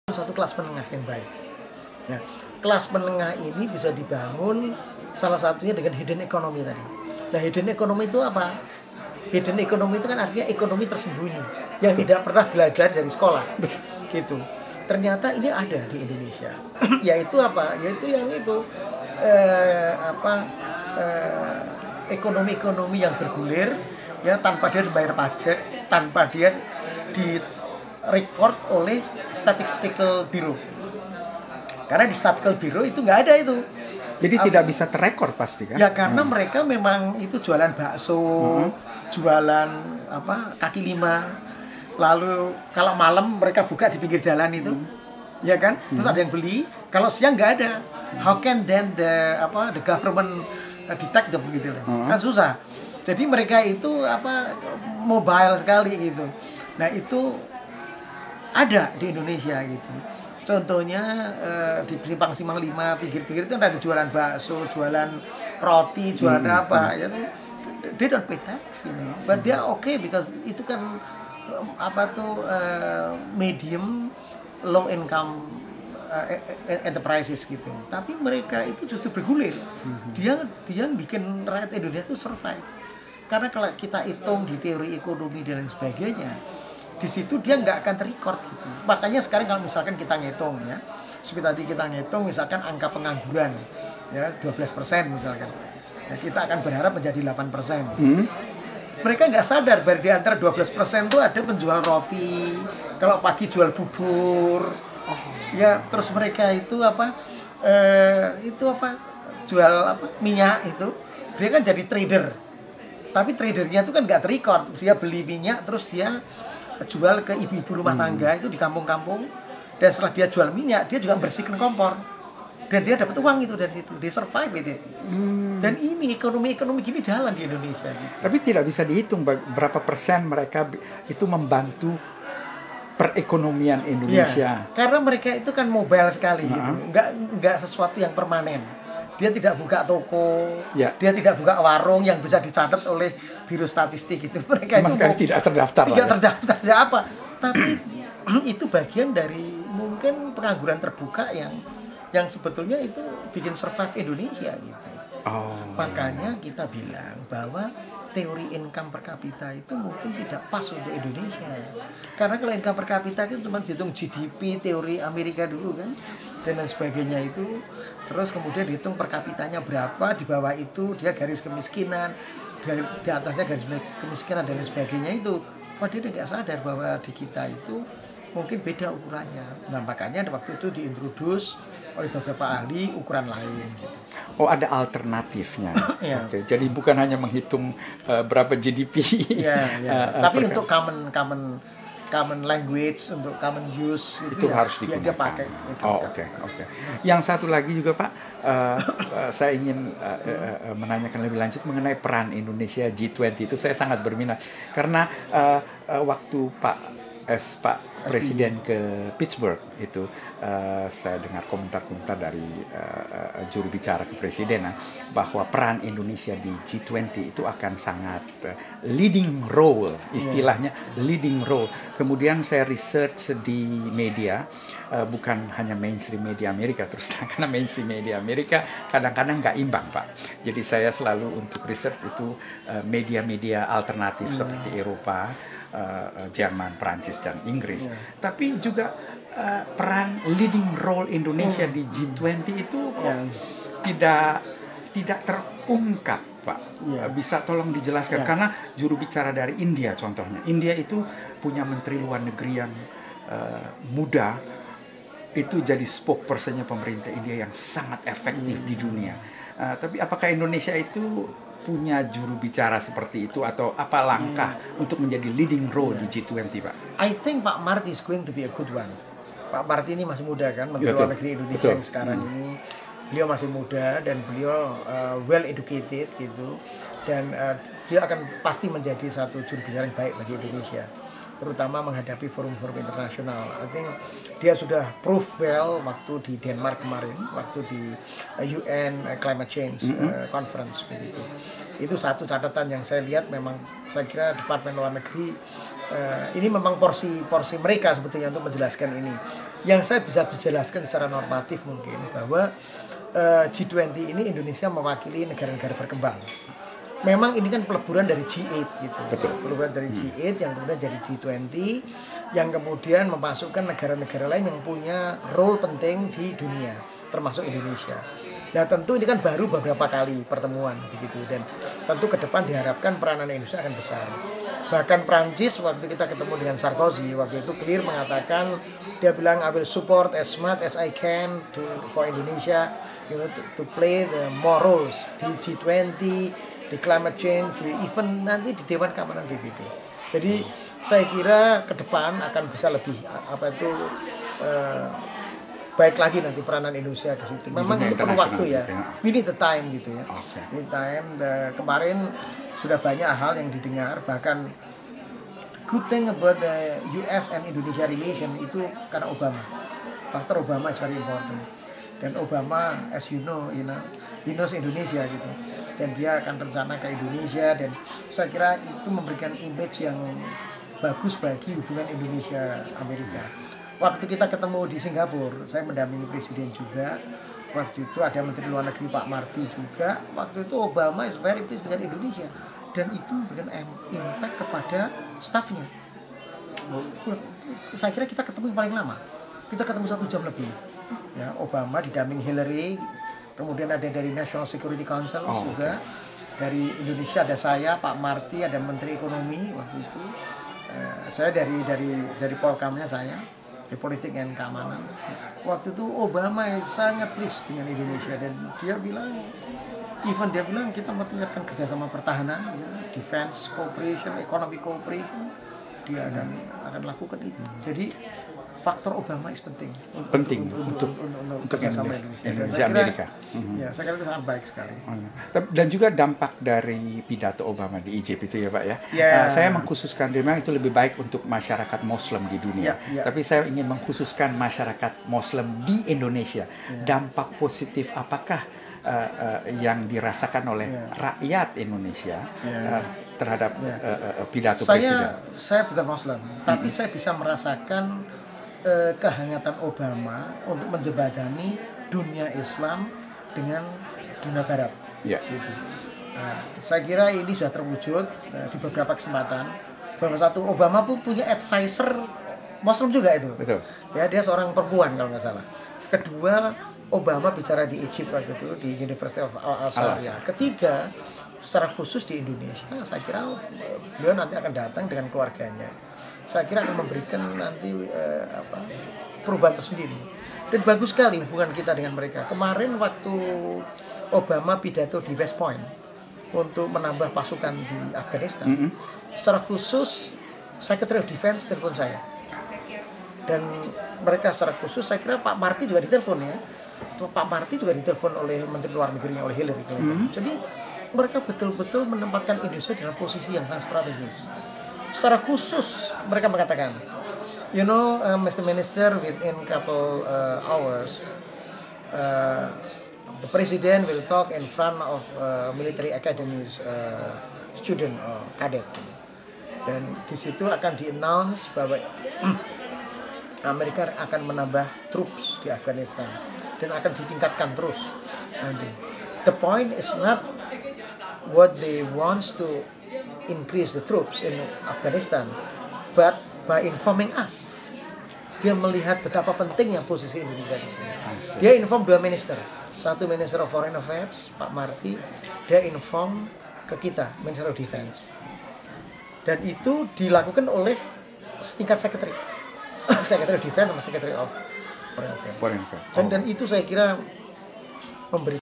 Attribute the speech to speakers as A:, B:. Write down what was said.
A: satu kelas menengah yang baik. Nah, kelas menengah ini bisa dibangun salah satunya dengan hidden economy tadi. Nah, hidden economy itu apa? Hidden economy itu kan artinya ekonomi tersembunyi yang tidak pernah belajar dari sekolah, gitu. Ternyata ini ada di Indonesia. Yaitu apa? Yaitu yang itu ekonomi-ekonomi yang bergulir ya, tanpa dia bayar pajak, tanpa dia di record oleh Statistical Bureau. Karena di Statistical Bureau itu nggak ada itu.
B: Jadi tidak bisa terrekord pasti kan?
A: Ya karena mereka memang itu jualan bakso, jualan kaki lima. Lalu kalau malam mereka buka di pinggir jalan itu, ya kan? Terus ada yang beli. Kalau siang nggak ada. How can then the government detect them gitu loh? Kan susah. Jadi mereka itu mobile sekali gitu. Nah itu ada di Indonesia gitu. Contohnya di Simpang 5 pinggir-pinggir itu ada jualan bakso, jualan roti, jualan apa ya. They don't pay tax, you know. But they are okay because itu kan medium low income enterprises gitu. Tapi mereka itu justru bergulir. Dia bikin rakyat Indonesia itu survive. Karena kalau kita hitung di teori ekonomi dan lain sebagainya, di situ dia nggak akan terrecord gitu. Makanya sekarang kalau misalkan kita ngitung ya, seperti tadi kita ngitung misalkan angka pengangguran ya 12% misalkan, ya, kita akan berharap menjadi 8%. Mereka nggak sadar bahwa di antara 12% itu ada penjual roti, kalau pagi jual bubur, ya terus mereka itu jual minyak itu, dia kan jadi trader. Tapi tradernya itu kan nggak terrecord, dia beli minyak terus dia jual ke ibu-ibu rumah tangga itu di kampung-kampung, dan setelah dia jual minyak dia juga bersihkan kompor dan dia dapat uang itu dari situ, dia survive itu. Dan ini ekonomi gini jalan di Indonesia gitu.
B: Tapi tidak bisa dihitung berapa persen mereka itu membantu perekonomian Indonesia.
A: Ya, karena mereka itu kan mobile sekali gitu, nggak sesuatu yang permanen. Dia tidak buka toko, dia tidak buka warung yang bisa dicatat oleh Biro Statistik itu. Mereka itu
B: tidak terdaftar.
A: Tidak terdaftar, tidak apa. Tapi itu bagian dari mungkin pengangguran terbuka yang sebetulnya itu bikin survive Indonesia gitu. Makanya kita bilang bahwa teori income per kapita itu mungkin tidak pas untuk Indonesia. Karena kalau income per kapita itu cuma dihitung GDP, teori Amerika dulu kan, dan lain sebagainya itu. Terus kemudian dihitung per kapitanya berapa, di bawah itu dia garis kemiskinan, di atasnya garis kemiskinan dan lain sebagainya itu. Padahal dia nggak sadar bahwa di kita itu mungkin beda ukurannya. Nah makanya waktu itu diintroduce oleh beberapa ahli ukuran lain gitu.
B: Oh, ada alternatifnya. Oke, jadi bukan hanya menghitung berapa GDP.
A: Tapi untuk common language, untuk common use
B: itu harus digunakan.
A: Dia pakai.
B: Oke. Yang satu lagi juga Pak, saya ingin menanyakan lebih lanjut mengenai peran Indonesia G20 itu. Saya sangat berminat karena waktu Pak Presiden ke Pittsburgh itu saya dengar komentar-komentar dari juru bicara kepresidenan bahwa peran Indonesia di G20 itu akan sangat leading role, istilahnya leading role. Kemudian saya research di media, bukan hanya mainstream media Amerika, terus karena mainstream media Amerika kadang-kadang nggak imbang Pak. Jadi saya selalu untuk research itu media-media alternatif seperti Eropa, Jerman, Prancis, dan Inggris. Tapi juga peran leading role Indonesia di G20 itu tidak terungkap, Pak. Bisa tolong dijelaskan? Karena juru bicara dari India contohnya. India itu punya menteri luar negeri yang muda, itu jadi spokesperson-nya pemerintah India yang sangat efektif di dunia. Tapi apakah Indonesia itu punya juru bicara seperti itu atau apa langkah untuk menjadi leading role di G20, Pak?
A: I think Pak Marty is going to be a good one. Pak Marty ini masih muda kan, Menteri Luar Negeri Indonesia yang sekarang ini. Beliau masih muda dan beliau well educated gitu, dan dia akan pasti menjadi satu juru bicara yang baik bagi Indonesia, terutama menghadapi forum-forum internasional. I think dia sudah proof well waktu di Denmark kemarin, waktu di UN Climate Change Conference begitu. Itu satu catatan yang saya lihat, memang saya kira Departemen Luar Negeri ini memang porsi mereka sebetulnya untuk menjelaskan ini. Yang saya bisa jelaskan secara normatif mungkin bahwa G20 ini Indonesia mewakili negara-negara berkembang. Memang ini kan peleburan dari G8 gitu.
B: Betul.
A: Peleburan dari G8 yang kemudian jadi G20 yang kemudian memasukkan negara-negara lain yang punya role penting di dunia, termasuk Indonesia. Nah tentu ini kan baru beberapa kali pertemuan begitu, dan tentu ke depan diharapkan peranan Indonesia akan besar. Bahkan Prancis waktu kita ketemu dengan Sarkozy waktu itu clear mengatakan, dia bilang I will support as much as I can for Indonesia, to play the more roles di G20, di climate change, di even nanti di Dewan Keamanan PBB. Jadi saya kira ke depan akan bisa lebih baik lagi nanti peranan Indonesia di situ. Memang ini perlu waktu ya. We need the time gitu ya. We need time. Kemarin sudah banyak hal yang didengar, bahkan good thing about the US and Indonesia relation itu karena Obama. Faktor Obama is very important. Dan Obama, as you know, he knows Indonesia gitu. Dan dia akan rencana ke Indonesia, dan saya kira itu memberikan image yang bagus bagi hubungan Indonesia Amerika. Waktu kita ketemu di Singapura, saya mendampingi presiden juga. Waktu itu ada Menteri Luar Negeri Pak Marty juga. Waktu itu Obama is very pleased dengan Indonesia, dan itu memberikan impact kepada stafnya. Saya kira kita ketemu yang paling lama. Kita ketemu 1 jam lebih. Ya, Obama didampingi Hillary, kemudian ada dari National Security Council juga. Dari Indonesia ada saya, Pak Marty, ada Menteri Ekonomi waktu itu. Saya dari Polkamnya saya. Di politik dan keamanan. Waktu itu Obama sangat pleased dengan Indonesia, dan dia bilang kita mau tingkatkan kerjasama pertahanan, ya, defense cooperation, economic cooperation, dia akan lakukan itu. Jadi faktor Obama is penting untuk kerjasama Indonesia
B: Amerika.
A: Ya, saya kira itu sangat baik sekali.
B: Dan juga dampak dari pidato Obama di Egypt itu ya Pak ya. Saya mengkhususkan, memang itu lebih baik untuk masyarakat Muslim di dunia. Tapi saya ingin mengkhususkan masyarakat Muslim di Indonesia. Dampak positif apakah yang dirasakan oleh rakyat Indonesia terhadap pidato presiden?
A: Saya bukan Muslim, tapi saya bisa merasakan kehangatan Obama untuk menjembatani dunia Islam dengan dunia Barat. Gitu. Saya kira ini sudah terwujud di beberapa kesempatan. Bahwa satu, Obama pun punya advisor Muslim juga itu.
B: Betul.
A: Ya, dia seorang perempuan kalau nggak salah. Kedua, Obama bicara di Egypt waktu itu di University of Al-Azhar. Ya. Ketiga, secara khusus di Indonesia, saya kira beliau nanti akan datang dengan keluarganya. Saya kira akan memberikan nanti perubahan tersendiri, dan bagus sekali hubungan kita dengan mereka. Kemarin waktu Obama pidato di West Point untuk menambah pasukan di Afghanistan, secara khusus Secretary of Defense telepon saya, dan mereka secara khusus, saya kira Pak Marty juga ditelepon ya. Pak Marty juga ditelepon oleh Menteri Luar Negerinya, oleh Hillary Clinton. Jadi mereka betul-betul menempatkan Indonesia dalam posisi yang sangat strategis. Secara khusus mereka mengatakan, Mr. Minister, within couple hours, the President will talk in front of military academies student or cadet, dan di situ akan di-announce bahwa Amerika akan menambah troops di Afghanistan dan akan ditingkatkan terus nanti. The point is not what they wants to increase the troops in Afghanistan, but by informing us. Dia melihat betapa pentingnya posisi Indonesia di sini. Dia inform 2 minister, satu Minister of Foreign Affairs Pak Marty, dia inform ke kita Minister of Defense, dan itu dilakukan oleh setingkat Secretary of Defense sama Secretary of Foreign Affairs. Dan itu saya kira memberi